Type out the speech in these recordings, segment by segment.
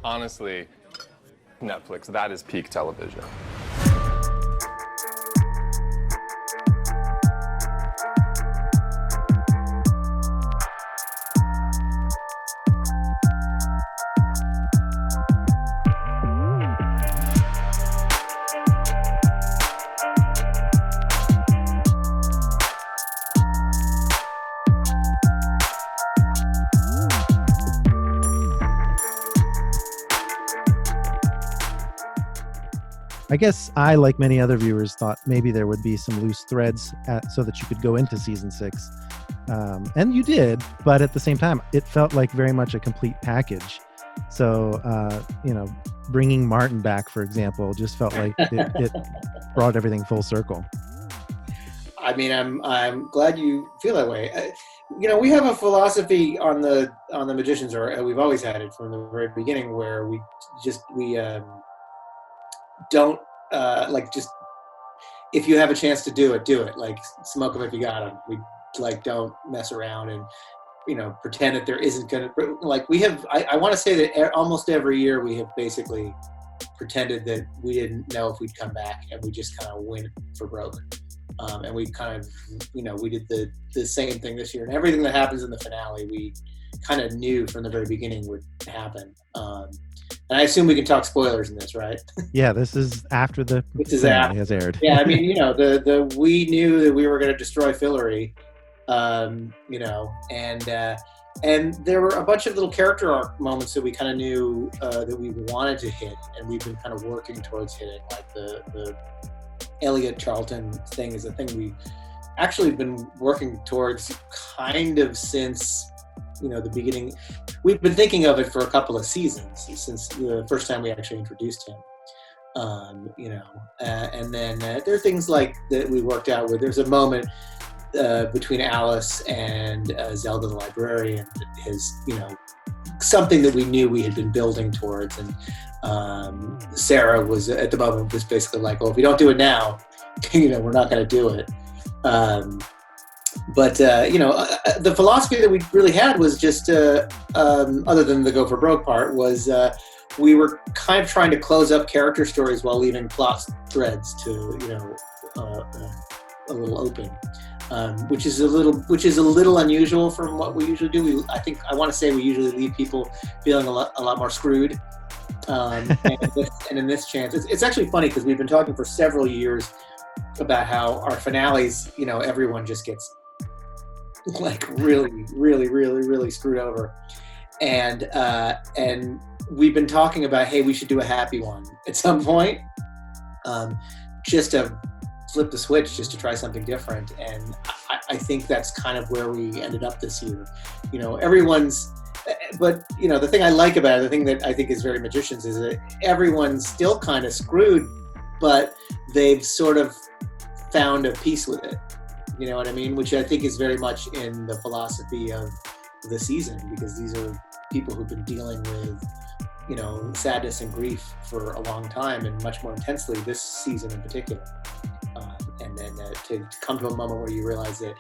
honestly, Netflix, that is peak television. I guess I, like many other viewers, thought maybe there would be some loose threads so that you could go into season 6. And you did, but at the same time, it felt like very much a complete package. So, bringing Martin back, for example, just felt like it brought everything full circle. I mean, I'm glad you feel that way. We have a philosophy on the Magicians, or we've always had it from the very beginning, where we don't just if you have a chance to do it, like smoke them if you got them. We don't mess around and pretend that there isn't gonna, like, we have I want to say that almost every year we have basically pretended that we didn't know if we'd come back, and we just kind of went for broke. And we kind of we did the same thing this year, and everything that happens in the finale we kind of knew from the very beginning would happen. And I assume we can talk spoilers in this, right? Yeah, this is after the finale has aired. Yeah, I mean, we knew that we were going to destroy Fillory, and there were a bunch of little character arc moments that we kind of knew that we wanted to hit, and we've been kind of working towards hitting. Like the Elliot Charlton thing is a thing we've actually been working towards kind of since the beginning. We've been thinking of it for a couple of seasons, since the first time we actually introduced him. And then there are things like that we worked out where there's a moment between Alice and Zelda the librarian that is, something that we knew we had been building towards. And Sarah was at the moment was basically like, well, if we don't do it now, we're not going to do it. But the philosophy that we really had was just, other than the go for broke part, was we were kind of trying to close up character stories while leaving plot threads to, a little open, which is a little unusual from what we usually do. I want to say we usually leave people feeling a lot more screwed. And in this chance, it's actually funny because we've been talking for several years about how our finales, everyone just gets like really, really, really, really screwed over. And we've been talking about, hey, we should do a happy one at some point, just to flip the switch, just to try something different. And I think that's kind of where we ended up this year. But the thing I like about it, the thing that I think is very Magicians, is that everyone's still kind of screwed, but they've sort of found a peace with it. You know what I mean? Which I think is very much in the philosophy of the season, because these are people who've been dealing with, sadness and grief for a long time, and much more intensely this season in particular. And then to come to a moment where you realize that,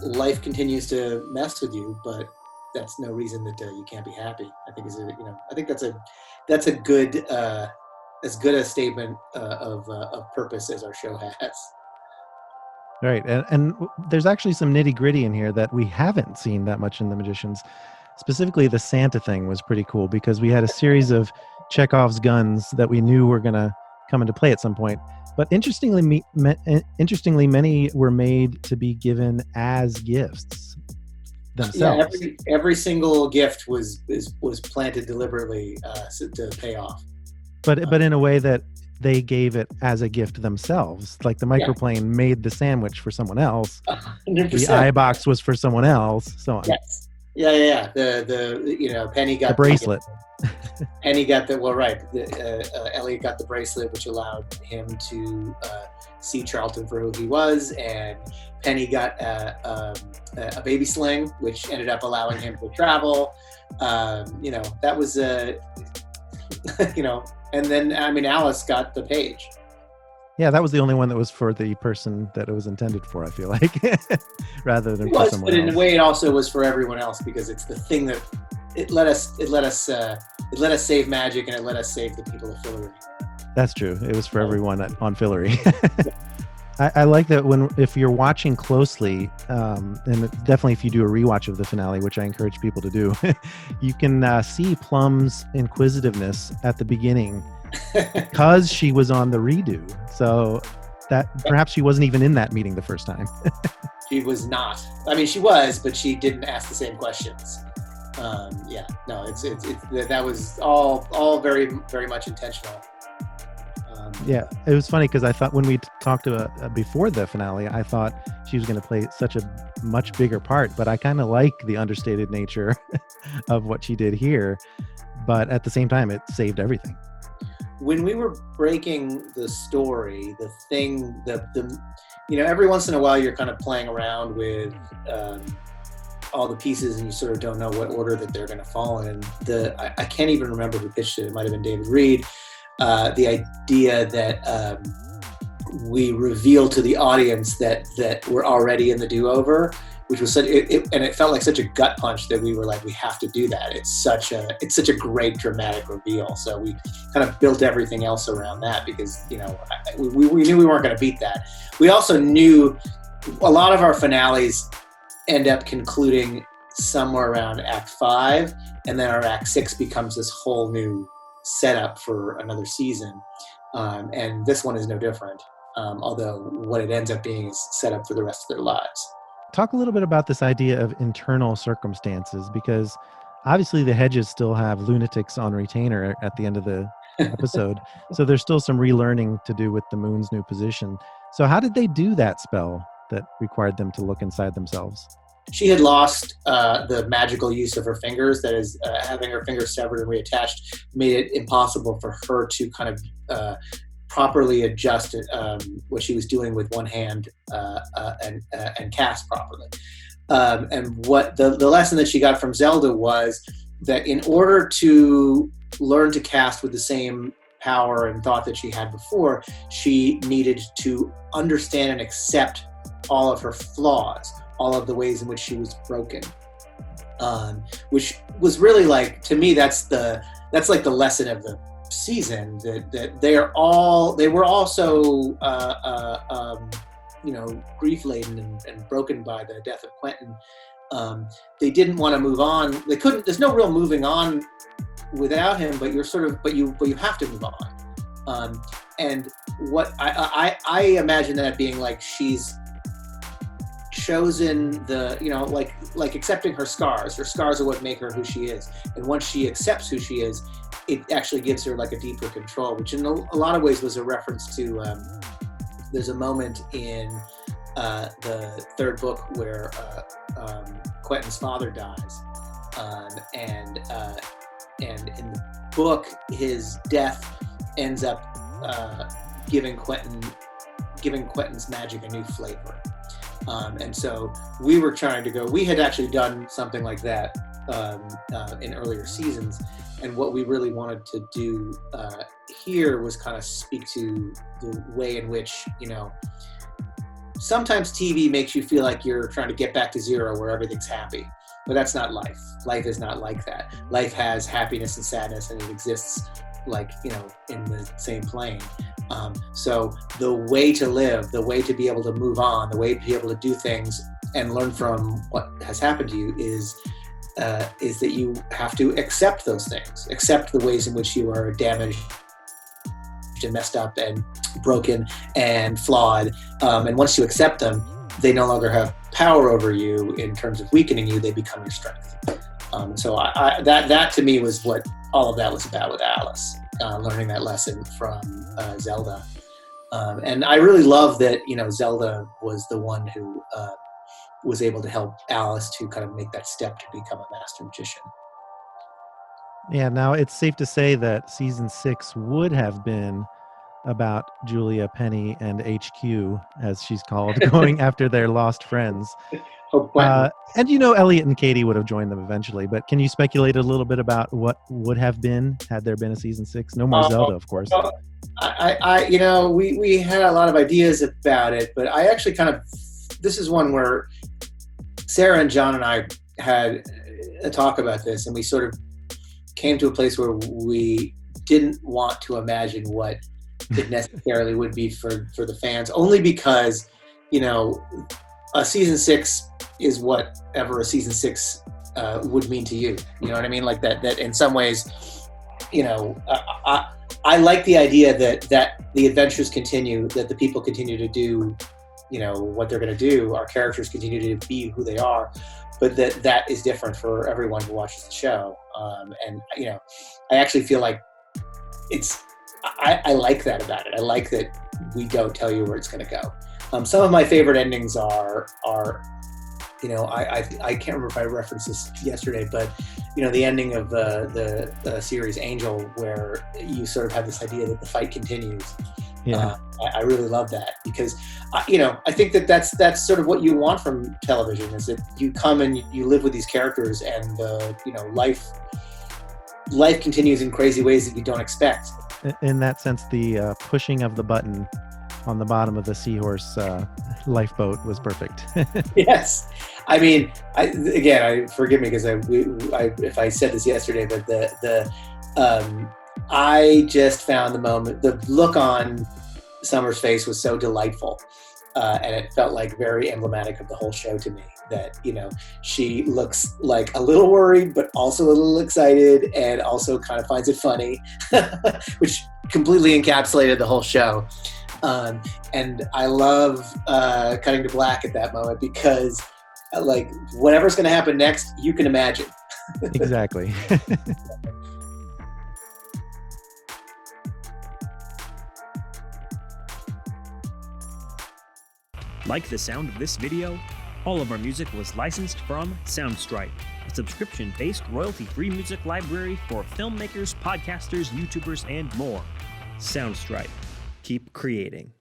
life continues to mess with you, but that's no reason that you can't be happy. I think I think that's a good, as good a statement of purpose as our show has. Right, and there's actually some nitty gritty in here that we haven't seen that much in The Magicians. Specifically, the Santa thing was pretty cool, because we had a series of Chekhov's guns that we knew were going to come into play at some point. But interestingly, many were made to be given as gifts themselves. Yeah, every single gift was planted deliberately to pay off. But in a way that they gave it as a gift themselves. Like the microplane made the sandwich for someone else. 100%. The eye box was for someone else. So on. Yes. Yeah. The Penny got the bracelet. Penny got Elliot got the bracelet, which allowed him to see Charlton for who he was, and Penny got a baby sling, which ended up allowing him to travel. That was and then Alice got the page. Yeah, that was the only one that was for the person that it was intended for, I feel like, rather than for someone else. But in a way, it also was for everyone else, because it's the thing that it let us save magic, and it let us save the people of Fillory. That's true. It was for everyone on Fillory. I like that if you're watching closely, and definitely if you do a rewatch of the finale, which I encourage people to do, you can see Plum's inquisitiveness at the beginning because she was on the redo. So that perhaps she wasn't even in that meeting the first time. She was not. I mean, she was, but she didn't ask the same questions. That was all very, very much intentional. Yeah, it was funny because I thought when we talked about before the finale, I thought she was going to play such a much bigger part, but I kind of like the understated nature of what she did here. But at the same time, it saved everything. When we were breaking the story, every once in a while you're kind of playing around with all the pieces, and you sort of don't know what order that they're going to fall in. I can't even remember who pitched it. It might have been David Reed. The idea that we reveal to the audience that we're already in the do-over, which was and it felt like such a gut punch that we were like, we have to do that. It's such a great dramatic reveal. So we kind of built everything else around that because we knew we weren't going to beat that. We also knew a lot of our finales end up concluding somewhere around Act 5, and then our Act 6 becomes this whole new setup for another season, and this one is no different, although what it ends up being is set up for the rest of their lives. Talk a little bit about this idea of internal circumstances, because obviously the Hedges still have lunatics on retainer at the end of the episode, so there's still some relearning to do with the moon's new position. So how did they do that spell that required them to look inside themselves? She had lost the magical use of her fingers. That is, having her fingers severed and reattached made it impossible for her to kind of properly adjust what she was doing with one hand and cast properly. And what the lesson that she got from Zelda was that in order to learn to cast with the same power and thought that she had before, she needed to understand and accept all of her flaws, all of the ways in which she was broken, which was really, like, to me, that's like the lesson of the season, that they were all so grief laden and broken by the death of Quentin. They didn't want to move on. They couldn't. There's no real moving on without him, but you have to move on. And what I imagine that being like, she's chosen like accepting her scars. Her scars are what make her who she is. And once she accepts who she is, it actually gives her like a deeper control, which in a lot of ways was a reference to, there's a moment in the third book where Quentin's father dies. And in the book, his death ends up giving Quentin's magic a new flavor. And so we were trying to we had actually done something like that in earlier seasons. And what we really wanted to do here was kind of speak to the way in which, sometimes TV makes you feel like you're trying to get back to zero where everything's happy. But that's not life. Life is not like that. Life has happiness and sadness, and it exists in the same plane. So the way to live, the way to be able to move on, the way to be able to do things and learn from what has happened to you is that you have to accept those things, accept the ways in which you are damaged and messed up and broken and flawed. And once you accept them, they no longer have power over you in terms of weakening you, they become your strength. So that to me was what all of that was about with Alice, learning that lesson from Zelda. And I really love that, Zelda was the one who was able to help Alice to kind of make that step to become a master magician. Yeah, now it's safe to say that season 6 would have been about Julia, Penny, and HQ, as she's called, going after their lost friends. And Elliot and Katie would have joined them eventually, but can you speculate a little bit about what would have been had there been a season 6? No more Zelda, of course. We had a lot of ideas about it, but I actually this is one where Sarah and John and I had, a talk about this, and we sort of came to a place where we didn't want to imagine what it necessarily would be for the fans, only because, you know, a season 6 is whatever a season 6 would mean to you. You know what I mean? Like that in some ways, you know, I like the idea that the adventures continue, that the people continue to do, you know, what they're going to do. Our characters continue to be who they are, but that is different for everyone who watches the show. And, you know, I actually feel like I like that about it. I like that we don't tell you where it's going to go. Some of my favorite endings are, you know, I can't remember if I referenced this yesterday, but, you know, the ending of the series Angel, where you sort of have this idea that the fight continues. Yeah. I really love that because, you know, I think that's sort of what you want from television, is that you come and you live with these characters, and you know, life continues in crazy ways that you don't expect. In that sense, the pushing of the button on the bottom of the seahorse lifeboat was perfect. Yes, I mean, forgive me because if I said this yesterday, but I just found the look on Summer's face was so delightful, and it felt like very emblematic of the whole show to me. That, you know, she looks like a little worried, but also a little excited, and also kind of finds it funny, which completely encapsulated the whole show. And I love cutting to black at that moment because, like, whatever's going to happen next, you can imagine. Exactly. Like the sound of this video? All of our music was licensed from Soundstripe, a subscription-based royalty-free music library for filmmakers, podcasters, YouTubers, and more. Soundstripe. Keep creating.